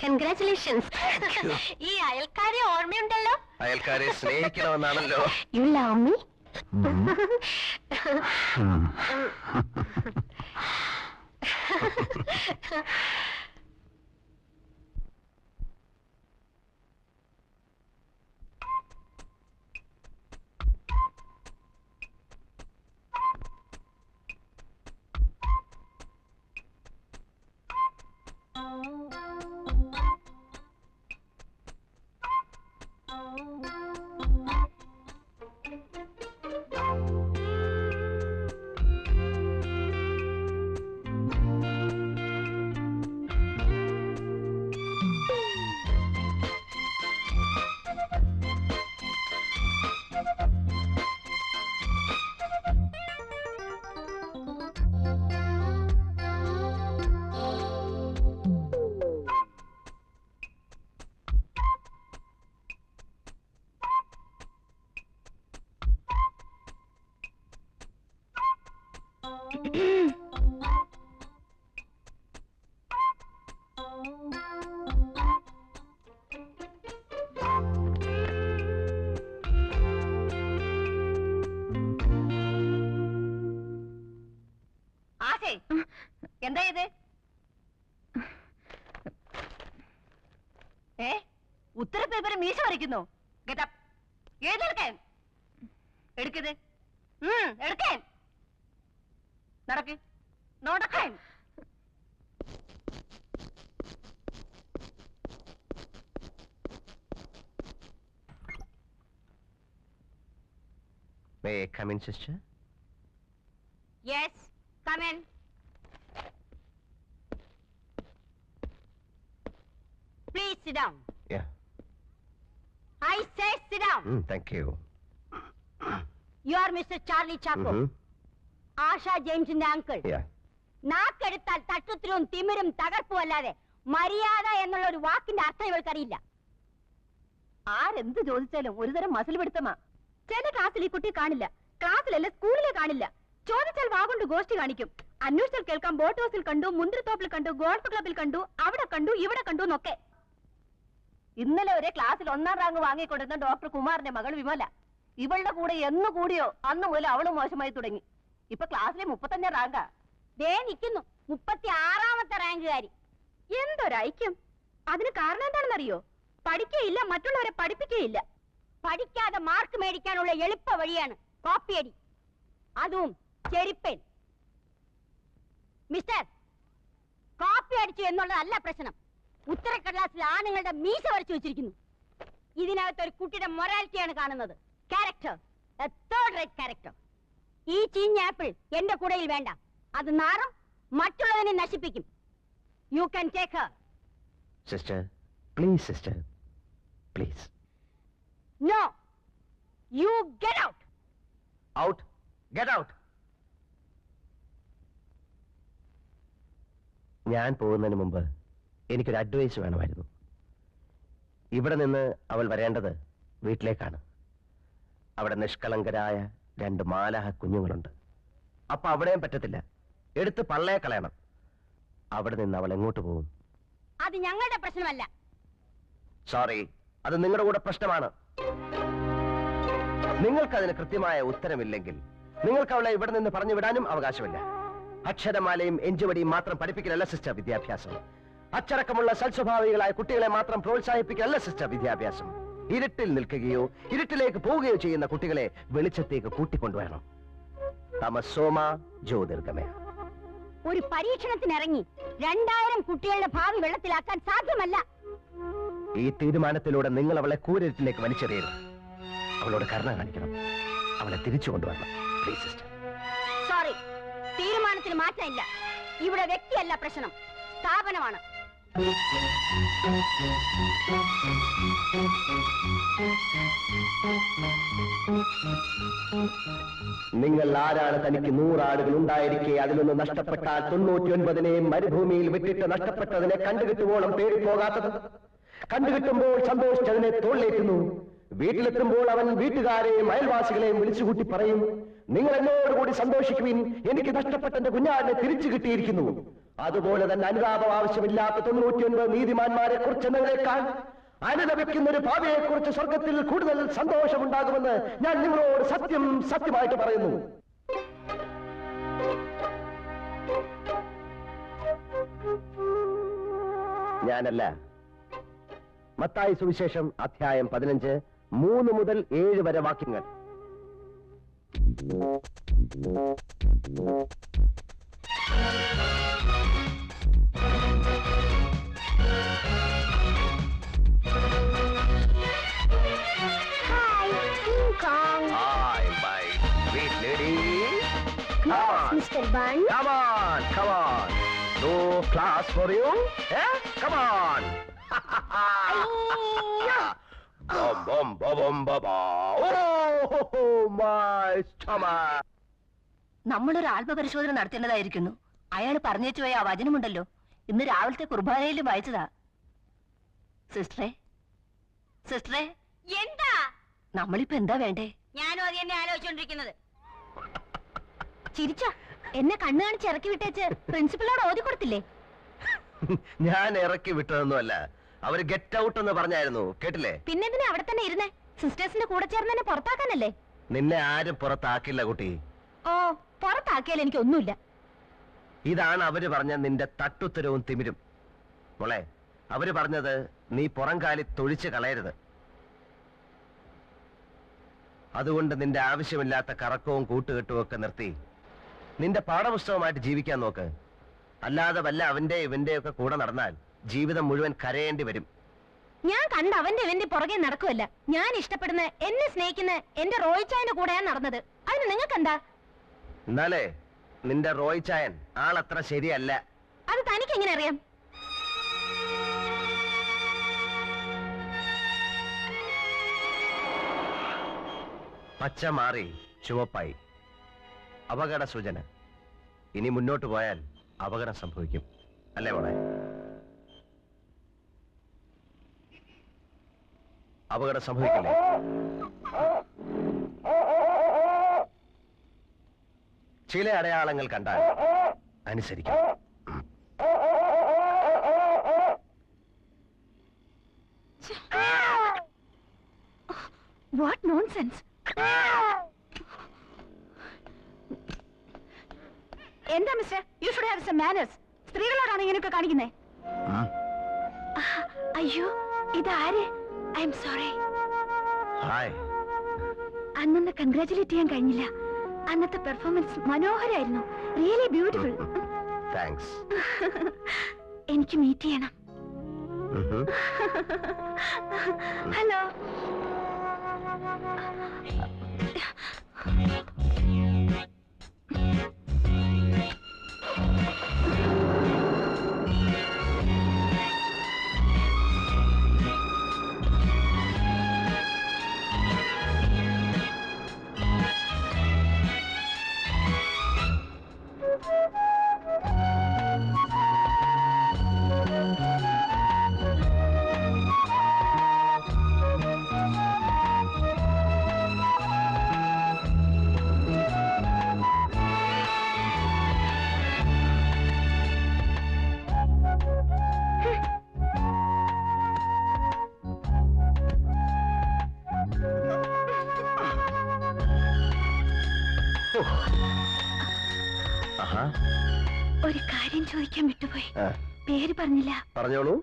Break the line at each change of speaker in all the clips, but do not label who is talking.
Congratulations. ഈ അയൽക്കാരെ ഓർമ്മയുണ്ടല്ലോ?
അയൽക്കാരെ സ്നേഹിക്കണമെന്നാണല്ലോ.
You love me?
എന്താ ഇത്? ഉത്തര പേപ്പർ മീശ വരയ്ക്കുന്നു. എഴുതെടുക്കാൻ എടുക്കത് എടുക്കാൻ നടക്ക് നോടക്കാൻ.
May I come in, sister?
Yes, come in. Please sit down.
Yeah.
I say sit down.
Thank you.
You are Mr. Charlie Chaco. Asha James in the uncle.
Yeah.
നാക്കെടുത്താൽ തട്ടുത്തിലും തിമിരും തകർപ്പും അല്ലാതെ മര്യാദ എന്നുള്ള ഒരു വാക്കിന്റെ അർത്ഥം ഇവർക്കറിയില്ല. ആരെന്ത് ചോദിച്ചാലും ഒരുതരം മസിൽ പിടുത്തമാ. ചില ക്ലാസ്സിൽ ഈ കുട്ടി കാണില്ല, ക്ലാസ്സിലല്ല സ്കൂളിലെ കാണില്ല. ചോദിച്ചാൽ വാഗൊണ്ട് ഗോഷ്ടി കാണിക്കും. അന്വേഷിച്ചാൽ കേൾക്കാം ബോട്ട് ഹൗസിൽ കണ്ടു, മുന്തിരിത്തോപ്പിൽ കണ്ടു, ഗോൾഫ് ക്ലബിൽ കണ്ടു, അവിടെ കണ്ടു, ഇവിടെ കണ്ടു എന്നൊക്കെ. ഇന്നലെ ഒരേ ക്ലാസ്സിൽ 1ാം റാങ്ക് വാങ്ങിക്കൊണ്ടിരുന്ന ഡോക്ടർ കുമാറിന്റെ മകൾ വിമല. ഇവളുടെ കൂടെ എന്ന് കൂടിയോ അന്ന് മുതൽ അവള് മോശമായി തുടങ്ങി. ഇപ്പൊ ക്ലാസ്സിലെ 35ാം റാങ്കാ. ദേ നിൽക്കുന്നു 36ാമത്തെ റാങ്കുകാരി. എന്തൊരൈക്യം! അതിന് കാരണം എന്താണെന്നറിയോ? പഠിക്കയില്ല, മറ്റുള്ളവരെ പഠിപ്പിക്കുകയില്ല. പഠിക്കാതെ മാർക്ക് മേടിക്കാനുള്ള എളുപ്പ വഴിയാണ് കോപ്പിയടി, അതും ചെരിപ്പേൻ. മിസ്റ്റർ, കോപ്പി അടിച്ചു എന്നുള്ളതല്ല പ്രശ്നം. ഉത്തരക്കടലാസിൽ ആണുങ്ങളുടെ മീശ വരച്ചു വെച്ചിരിക്കുന്നു. ഇതിനകത്ത് ഒരു കുട്ടിയുടെ മൊറാലിറ്റിയാണ് കാണുന്നത്. Character, A third rate character. ഈ ചീഞ്ഞ ആപ്പിൾ എന്റെ കൂടയിൽ വേണ്ട. അത് നാറും, മറ്റുള്ളതിനെ നശിപ്പിക്കും. You can take Har.
Sister, please, sister, please.
No, you get out.
Out? Get out. ഞാൻ പോകുന്നതിന് മുമ്പ് എനിക്കൊരു അഡ്വൈസ് വേണമായിരുന്നു. ഇവിടെ നിന്ന് അവൾ വരേണ്ടത് വീട്ടിലേക്കാണ്. അവിടെ നിഷ്കളങ്കരായ 2 മാലാഹ കുഞ്ഞുങ്ങളുണ്ട്. അപ്പൊ അവിടെയും പറ്റത്തില്ല, എടുത്ത് പള്ളയെ കളയണം. അവിടെ നിന്ന് അവൾ എങ്ങോട്ട് പോകും?
അത് ഞങ്ങളുടെ പ്രശ്നമല്ല.
സോറി, അത് നിങ്ങളുടെ കൂടെ പ്രശ്നമാണ്. നിങ്ങൾക്കതിന് കൃത്യമായ ഉത്തരമില്ലെങ്കിൽ നിങ്ങൾക്ക് അവളെ ഇവിടെ നിന്ന് പറഞ്ഞു വിടാനും അവകാശമില്ല. അക്ഷരമാലയും എഞ്ചുവടിയും മാത്രം പഠിപ്പിക്കലല്ല സിസ്റ്റർ വിദ്യാഭ്യാസം. അച്ചടക്കമുള്ള സൽസ്വഭാവികളായ കുട്ടികളെ മാത്രം പ്രോത്സാഹിപ്പിക്കലല്ല സിസ്റ്റർ വിദ്യാഭ്യാസം. ഇരുട്ടിൽ നിൽക്കുകയോ ഇരുട്ടിലേക്ക് പോവുകയോ ചെയ്യുന്ന കുട്ടികളെ വെളിച്ചത്തേക്ക് കൂട്ടിക്കൊണ്ടുവരണം. തമസോമ ജ്യോതിർഗമയ.
ഒരു പരീക്ഷണത്തിനിറങ്ങി 2000 കുട്ടികളുടെ ഭാവി വെള്ളത്തിലാക്കാൻ സാധ്യമല്ല.
ഈ തീരുമാനത്തിലൂടെ നിങ്ങൾ അവളെ കൂരിരുട്ടിലേക്ക് വലിച്ചെറിയരുത്. അവളോട് കരുണ കാണിക്കണം. അവളെ തിരിച്ചു കൊണ്ടുവരണം. Please sister.
സോറി, തീരുമാനത്തിന് മാറ്റമില്ല. ഇവിടെ വ്യക്തിയല്ല പ്രശ്നം, സ്ഥാപനമാണ്.
നിങ്ങൾ ആരാണ്? തനിക്ക് 100 ആടുകൾ ഉണ്ടായിരിക്കെ അതിലൊന്ന് നഷ്ടപ്പെട്ടാൽ 99 മരുഭൂമിയിൽ വിട്ടിട്ട് നഷ്ടപ്പെട്ടതിനെ കണ്ടുകിട്ടുവോളം പേടിപ്പോകാത്തത്? കണ്ടുകിട്ടുമ്പോൾ സന്തോഷിച്ചതിനെ തോളിലേറ്റുന്നു. വീട്ടിലെത്തുമ്പോൾ അവൻ വീട്ടുകാരെയും അയൽവാസികളെയും വിളിച്ചുകൂട്ടി പറയും, നിങ്ങൾ എന്നോടുകൂടി സന്തോഷിക്കുവിൻ, എനിക്ക് നഷ്ടപ്പെട്ട എന്റെ കുഞ്ഞാടിനെ തിരിച്ചു കിട്ടിയിരിക്കുന്നു. അതുപോലെ തന്നെ അനുതാപം ആവശ്യമില്ലാത്ത 99 നീതിമാന്മാരെ കുറിച്ചെന്നതിനേക്കാൾ അനുദപിക്കുന്ന ഒരു ഭാവിയെ കുറിച്ച് സ്വർഗത്തിൽ കൂടുതൽ സന്തോഷമുണ്ടാകുമെന്ന് ഞാൻ നിങ്ങളോട് സത്യമായിട്ട് പറയുന്നു. ഞാനല്ല, മത്തായി സുവിശേഷം അധ്യായം 15 3 മുതൽ 7 വരെ വാക്യങ്ങൾ. Hi, my sweet lady.
Mr. Bun.
Come on. No class for you? Eh? Come on. Bum, Oh, my stomach.
നമ്മളൊരു ആത്മപരിശോധന നടത്തേണ്ടതായിരിക്കുന്നു. അയാൾ പറഞ്ഞേച്ചു പോയ ആ വചനമുണ്ടല്ലോ, ഇന്ന് രാവിലത്തെ കുർബാനയിൽ വായിച്ചതാ. സിസ്റ്ററെ എന്താ നമ്മളിപ്പോ എന്താ വേണ്ടേ? ഞാനും അത് തന്നെ ആലോചിച്ചോണ്ടിരിക്കുന്നത്. ചിരിച്ച എന്നെ കണ്ണു കാണിച്ച് ഇറക്കി വിട്ടേച്ച് പ്രിൻസിപ്പളിനോട് ഓതി കൊടുത്തില്ലേ?
ഞാൻ ഇറക്കി വിട്ടതൊന്നുമല്ല, അവര് ഗെറ്റ് ഔട്ട് എന്ന് പറഞ്ഞായിരുന്നു, കേട്ടില്ലേ?
പിന്നെന്തിനാ അവിടെ തന്നെ ഇരുന്നേ? സിസ്റ്റേഴ്സിന്റെ കൂടെ ചേർന്ന് എന്നെ പുറത്താക്കാനല്ലേ?
നിന്നെ ആരും പുറത്താക്കില്ല കുട്ടി.
ഓ, പുറത്താക്കിയാൽ എനിക്കൊന്നുമില്ല.
ഇതാണ് അവര് പറഞ്ഞ നിന്റെ തട്ടുത്തരവും തിമിരും. മോളെ, അവര് പറഞ്ഞത് നീ പുറംകാലി തൊഴിച്ച് കളയരുത്. അതുകൊണ്ട് നിന്റെ ആവശ്യമില്ലാത്ത കറക്കവും കൂട്ടുകെട്ടും ഒക്കെ നിർത്തി നിന്റെ പാഠപുസ്തകമായിട്ട് ജീവിക്കാൻ നോക്ക്. അല്ലാതെ വല്ല അവന്റെ ഇവന്റെ ഒക്കെ കൂടെ നടന്നാൽ ജീവിതം മുഴുവൻ കരയേണ്ടി വരും.
ഞാൻ കണ്ട അവന്റെ ഇവന്റെ പുറകെ നടക്കുമല്ല. ഞാൻ ഇഷ്ടപ്പെടുന്ന, എന്നെ സ്നേഹിക്കുന്ന എന്റെ റോയിച്ചായന്റെ കൂടെയാണ് നടന്നത്. അതിന് നിങ്ങൾക്കെന്താ?
എന്നാലേ നിന്റെ റോയ് ചായൻ ആളത്ര ശരിയല്ല.
അത് തനിക്ക് എങ്ങനെ അറിയാം?
പച്ച മാറി ചുവപ്പായി. അപകട സൂചന. ഇനി മുന്നോട്ട് പോയാൽ അപകടം സംഭവിക്കും, അല്ലേ മോളെ? അപകടം സംഭവിക്കില്ലേ? ചില അടയാളങ്ങൾ കണ്ടാൽ അനുസരിക്കും.
What nonsense! എന്താ mister? You should have some manners. സ്ത്രീകളോടാണ് ഇങ്ങനെയൊക്കെ കാണിക്കുന്നേ. അയ്യോ, ഇതാര്? I am sorry.
ഹായ്.
അന്നൊന്ന് കൺഗ്രാറ്റുലേറ്റ് ചെയ്യാൻ കഴിഞ്ഞില്ല. അന്നത്തെ പെർഫോമൻസ് മനോഹരായിരുന്നു. Really beautiful.
താങ്ക്സ്.
എനിക്ക് മീറ്റ് ചെയ്യണം. ഹലോ. ഒരു കാര്യം ചോദിക്കാൻ വിട്ടുപോയി. പേര് പറഞ്ഞില്ല.
പറഞ്ഞോളൂ.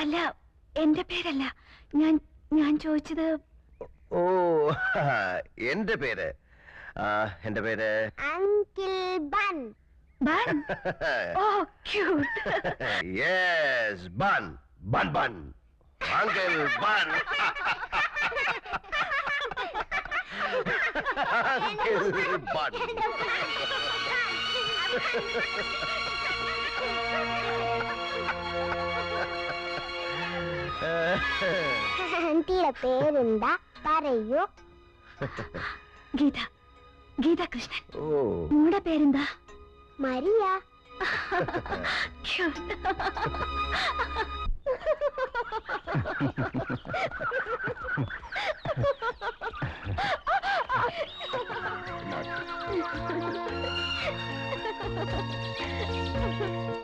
അല്ല, എന്റെ പേരല്ല. ഞാൻ ചോദിച്ചത്.
ഓ, എന്റെ പേര്
അങ്കിൾ ബൺ.
ബൺ? ഓ, cute.
Yes, bun. Uncle bun. Uncle bun.
ആന്റിയുടെ പേരെന്താ പറയൂ?
ഗീത കൃഷ്ണൻ.
ഓ,
നിങ്ങളുടെ പേരെന്താ?
മരിയ.
Not.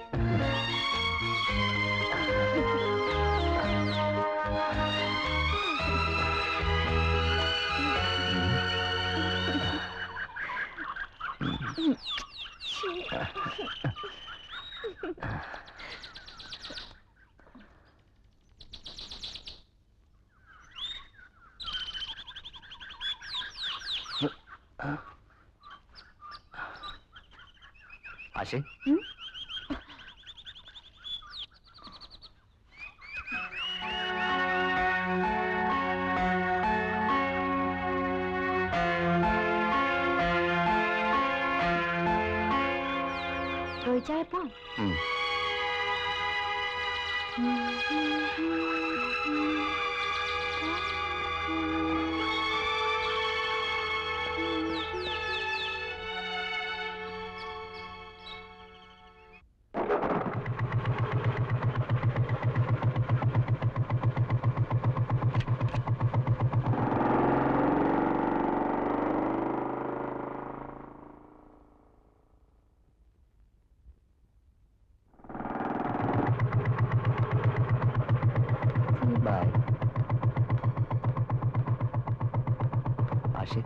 ആശേ
ചോദിച്ചായപ്പോ
ബൈ ആശേ